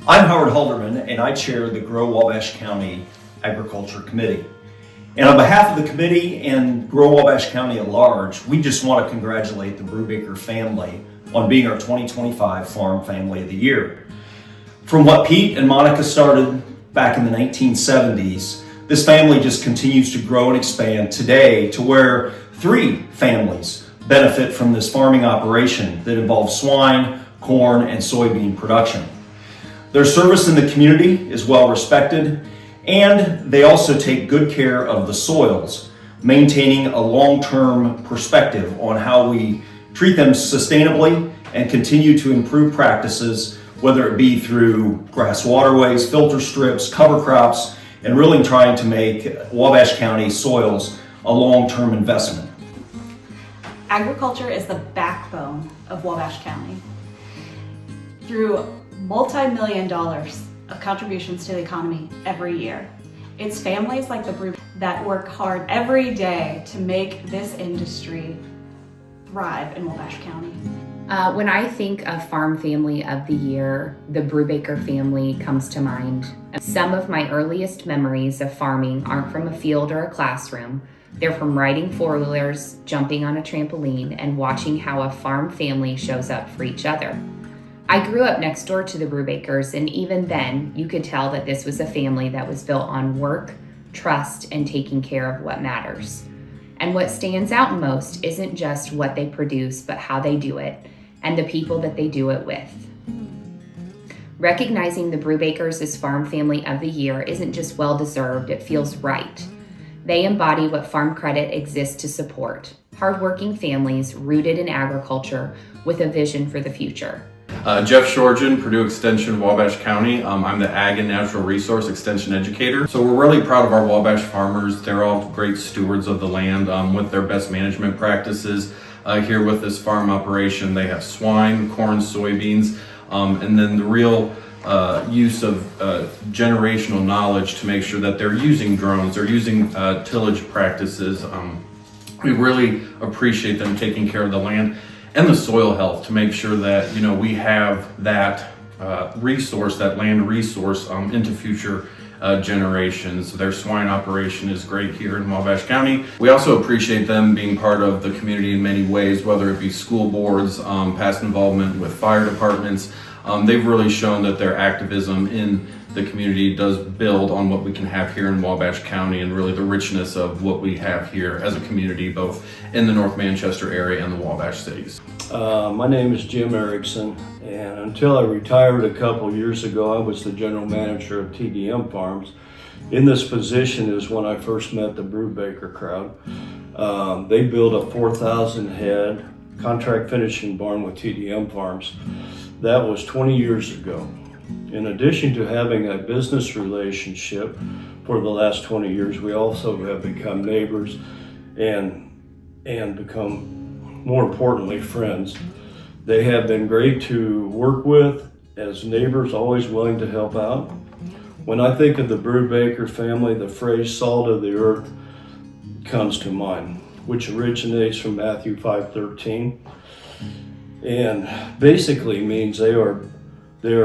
I'm Howard Halderman, and I chair the Grow Wabash County Agriculture Committee. And on behalf of the committee and Grow Wabash County at large, we just want to congratulate the Brubaker family on being our 2025 Farm Family of the Year. From what Pete and Monica started back in the 1970s, this family just continues to grow and expand today to where 3 families benefit from this farming operation that involves swine, corn, and soybean production. Their service in the community is well respected, and they also take good care of the soils, maintaining a long-term perspective on how we treat them sustainably and continue to improve practices, whether it be through grass waterways, filter strips, cover crops, and really trying to make Wabash County soils a long-term investment. Agriculture is the backbone of Wabash County. Through multi-million dollars of contributions to the economy every year, it's families like the Brubaker that work hard every day to make this industry thrive in Wabash County. When I think of Farm Family of the Year, the Brubaker family comes to mind. Some of my earliest memories of farming aren't from a field or a classroom. They're from riding four-wheelers, jumping on a trampoline, and watching how a farm family shows up for each other. I grew up next door to the Brubakers, and even then, you could tell that this was a family that was built on work, trust, and taking care of what matters. And what stands out most isn't just what they produce, but how they do it, and the people that they do it with. Recognizing the Brubakers as Farm Family of the Year isn't just well-deserved, it feels right. They embody what Farm Credit exists to support: hardworking families rooted in agriculture with a vision for the future. Jeff Shorgen, Purdue Extension, Wabash County. I'm the Ag and Natural Resource Extension Educator. So we're really proud of our Wabash farmers. They're all great stewards of the land with their best management practices. Here with this farm operation, they have swine, corn, soybeans, and then the real use of generational knowledge to make sure that they're using drones, they're using tillage practices. We really appreciate them taking care of the land and the soil health to make sure that we have that resource, that land resource into future generations. Their swine operation is great here in Wabash County. We also appreciate them being part of the community in many ways, whether it be school boards, past involvement with fire departments. They've really shown that their activism in the community does build on what we can have here in Wabash County and really the richness of what we have here as a community, both in the North Manchester area and the Wabash cities. My name is Jim Erickson, and until I retired a couple years ago, I was the general manager of TDM Farms. In this position is when I first met the Brubaker crowd. They built a 4,000 head contract finishing barn with TDM Farms. That was 20 years ago. In addition to having a business relationship for the last 20 years, we also have become neighbors and become, more importantly, friends. They have been great to work with as neighbors, always willing to help out. When I think of the Brubaker family, the phrase salt of the earth comes to mind, which originates from Matthew 5:13, and basically means they are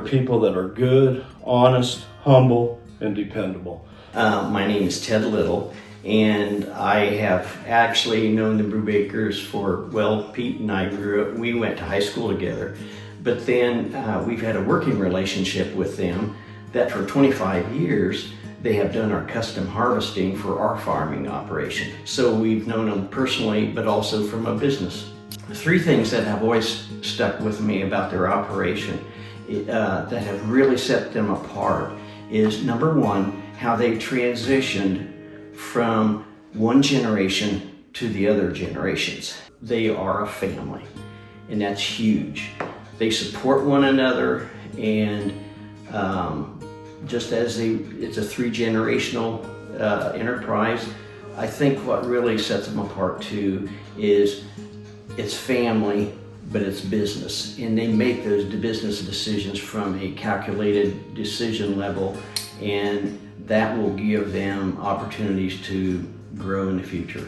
people that are good, honest, humble, and dependable. My name is Ted Little, and I have actually known the Brubakers for, Pete and I we went to high school together, but then we've had a working relationship with them that for 25 years they have done our custom harvesting for our farming operation. So we've known them personally, but also from a business. 3 things that have always stuck with me about their operation that have really set them apart is, number one, how they transitioned from one generation to the other generations. They are a family, and that's huge. They support one another, and just as it's a 3-generational enterprise, I think what really sets them apart too is it's family, but it's business, and they make those business decisions from a calculated decision level, and that will give them opportunities to grow in the future.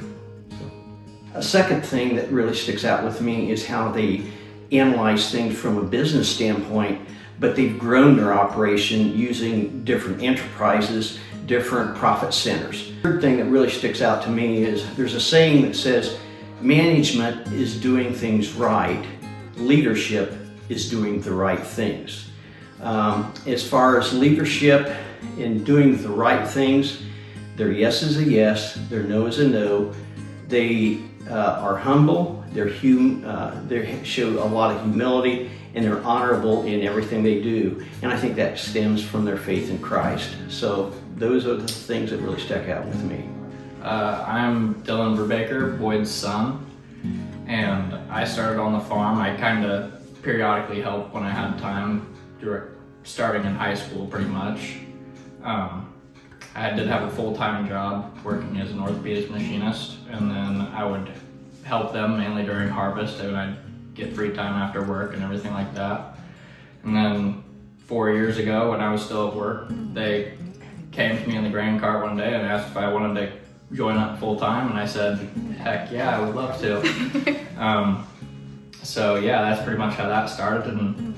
A second thing that really sticks out with me is how they analyze things from a business standpoint, but they've grown their operation using different enterprises, different profit centers. The third thing that really sticks out to me is there's a saying that says, management is doing things right, leadership is doing the right things. As far as leadership in doing the right things, their yes is a yes, their no is a no. They are humble, they show a lot of humility, and they're honorable in everything they do. And I think that stems from their faith in Christ. So those are the things that really stuck out with me. I'm Dylan Brubaker, Boyd's son, and I started on the farm. I kind of periodically helped when I had time, starting in high school pretty much. I did have a full-time job working as an orthopedics machinist, and then I would help them mainly during harvest, and I'd get free time after work and everything like that. And then 4 years ago, when I was still at work, they came to me in the grain cart one day and asked if I wanted to join up full-time, and I said, heck yeah, I would love to. So yeah, that's pretty much how that started, and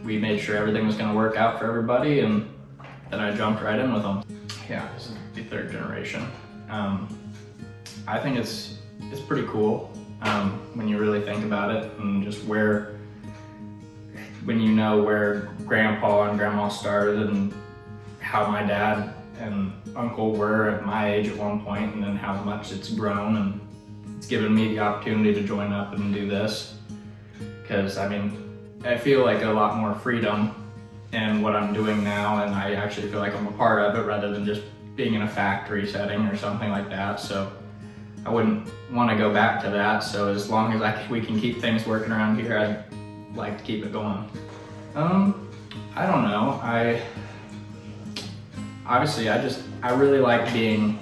we made sure everything was going to work out for everybody, and then I jumped right in with them. Yeah, this is the third generation. I think it's pretty cool when you really think about it, and just when you know where Grandpa and Grandma started, and how my dad and uncle were at my age at one point, and then how much it's grown, and it's given me the opportunity to join up and do this. Because I feel like a lot more freedom in what I'm doing now, and I actually feel like I'm a part of it rather than just being in a factory setting or something like that. So I wouldn't want to go back to that. So as long as we can keep things working around here, I'd like to keep it going. I don't know. I really like being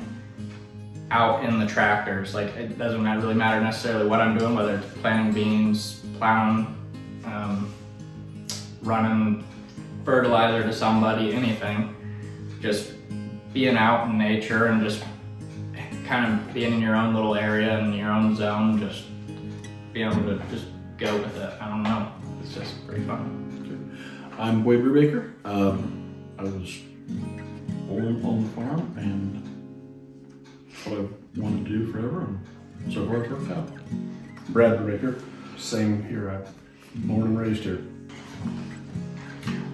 out in the tractors. Like, it doesn't really matter necessarily what I'm doing, whether it's planting beans, plowing, running fertilizer to somebody, anything. Just being out in nature and just kind of being in your own little area and your own zone, just being able to just go with it. I don't know. It's just pretty fun. I'm Boyd Brubaker. I was born on the farm, and it's what I wanted to do forever, and so far it's worked out. Brad Brubaker, same here. I'm born and raised here.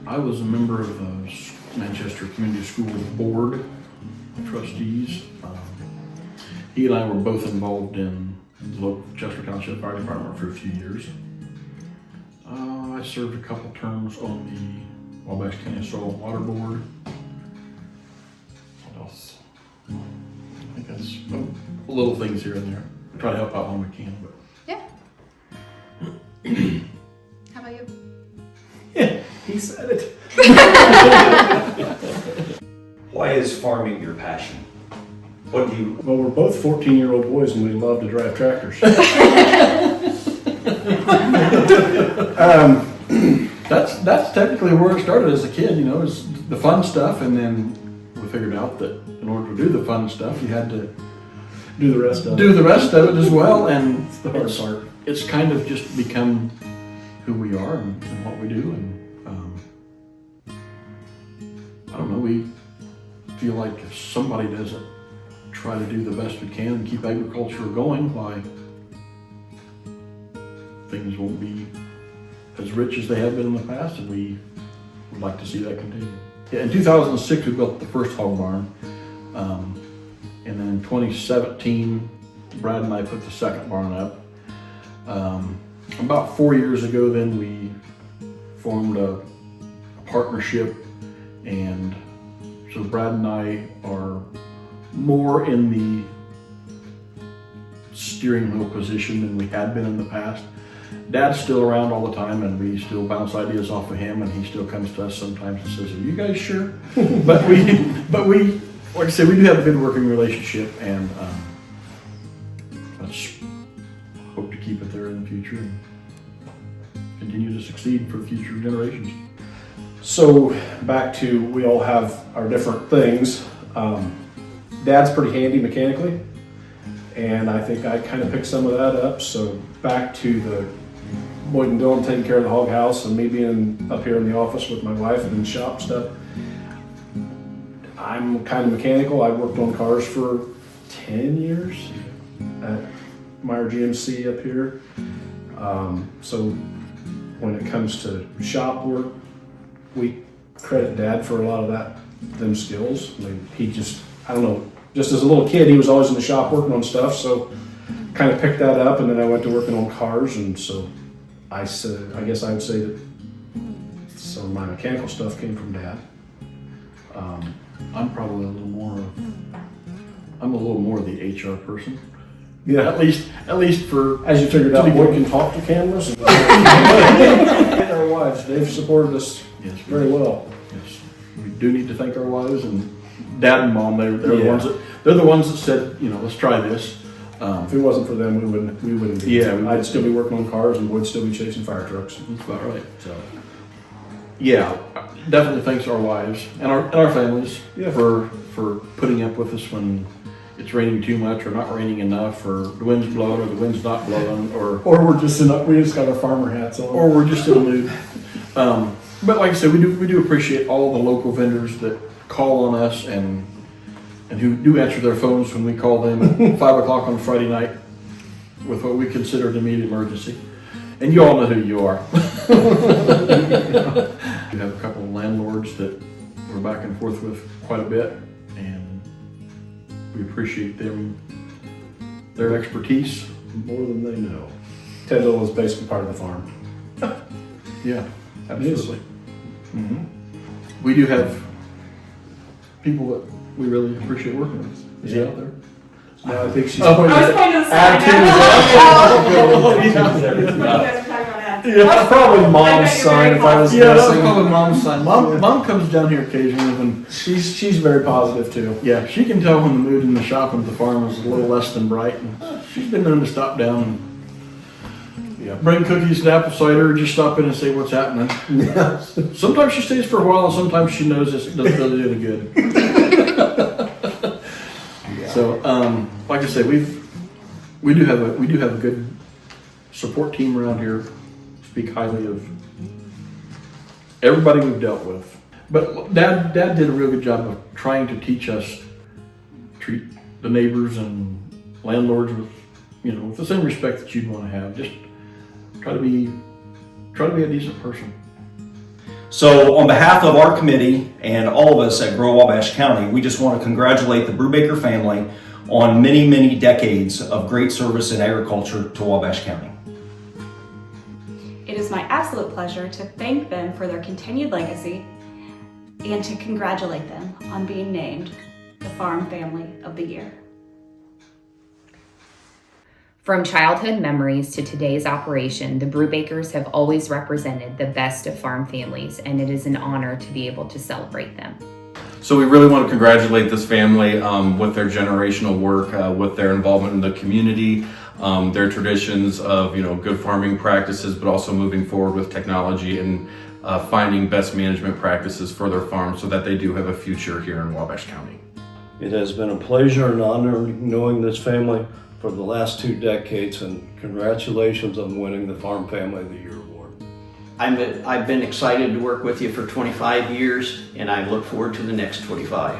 I was a member of the Manchester Community School Board of Trustees. He and I were both involved in the local Chester Township Fire Department for a few years. I served a couple terms on the Wabash County Soil and Water Board. What else? I think that's little things here and there. Try to help out when we can. But Yeah. How about you? Yeah, he said it. Why is farming your passion? What do you... Well, we're both 14-year-old boys and we love to drive tractors. That's technically where it started as a kid, you know, is the fun stuff, and then we figured out that in order to do the fun stuff, you had to Do the rest of it. do the rest of it as well, and It's the hard part. it's kind of just become who we are and what we do, and I don't know, we feel like if somebody doesn't try to do the best we can and keep agriculture going, why things won't be as rich as they have been in the past, and we would like to see that continue. Yeah, in 2006 we built the first hog barn, and then in 2017 Brad and I put the second barn up. About 4 years ago then we formed a partnership, and so Brad and I are more in the steering wheel position than we had been in the past. Dad's still around all the time, and we still bounce ideas off of him, and he still comes to us sometimes and says, "Are you guys sure?" but we, like I said, we do have a good working relationship, and let's hope to keep it there in the future and continue to succeed for future generations. So back to, we all have our different things. Dad's pretty handy mechanically, and I think I kind of picked some of that up. So back to the Boyd and Dylan taking care of the hog house and me being up here in the office with my wife and in the shop stuff. I'm kind of mechanical. I worked on cars for 10 years at Meyer GMC up here. So when it comes to shop work, we credit Dad for a lot of them skills. I mean, he just, I don't know, just as a little kid, he was always in the shop working on stuff, so kind of picked that up, and then I went to working on cars, and so I guess I would say that some of my mechanical stuff came from Dad. I'm probably a little more of the HR person. Yeah, At least for, as you figured out, to be Boyd good. can talk to cameras. And our wives, they've supported us Yes, very well. yes. We do need to thank our wives and Dad and Mom. They're the Yeah. ones that said, let's try this. If it wasn't for them, we wouldn't be. Yeah, I'd still be working on cars, and Boyd'd still be chasing fire trucks. That's about right. So. Yeah, definitely thanks our wives and our families Yeah. for putting up with us when it's raining too much or not raining enough, or the wind's blowing or the wind's not blowing, or We just got our farmer hats on. we're just in a mood. But like I said, we do appreciate all the local vendors that call on us and who do answer their phones when we call them at 5 o'clock on Friday night with what we consider an immediate emergency. And you all know who you are. We have a couple of landlords that we're back and forth with quite a bit, and we appreciate their expertise. More than they know. Ted Little is basically part of the farm. Yeah, absolutely. Mm-hmm. We do have people that we really appreciate working with. Is he out there? No, I think she's Oh, pointing I was at pointing to the add side. Yeah, probably mom's sign if I was Yeah, that's guessing. probably Mom's sign. Mom comes down here occasionally when, She's very positive too. yeah, she can tell when the mood in the shop and at the farm is a little less than bright. And she's been known to stop down and bring cookies and apple cider, or just stop in and say what's happening. Yeah. Sometimes she stays for a while, and sometimes she knows this doesn't really do any good. So, like I said, we do have a good support team around here. Speak highly of everybody we've dealt with. But Dad did a real good job of trying to teach us treat the neighbors and landlords with the same respect that you'd want to have. Just try to be a decent person. So on behalf of our committee and all of us at Grow Wabash County, we just want to congratulate the Brubaker family on many, many decades of great service in agriculture to Wabash County. It is my absolute pleasure to thank them for their continued legacy and to congratulate them on being named the Farm Family of the Year. From childhood memories to today's operation, the Brubakers have always represented the best of farm families, and it is an honor to be able to celebrate them. So we really want to congratulate this family with their generational work, with their involvement in the community, their traditions of good farming practices, but also moving forward with technology and finding best management practices for their farm so that they do have a future here in Wabash County. It has been a pleasure and honor knowing this family for the last 2 decades, and congratulations on winning the Farm Family of the Year award. I've been excited to work with you for 25 years, and I look forward to the next 25.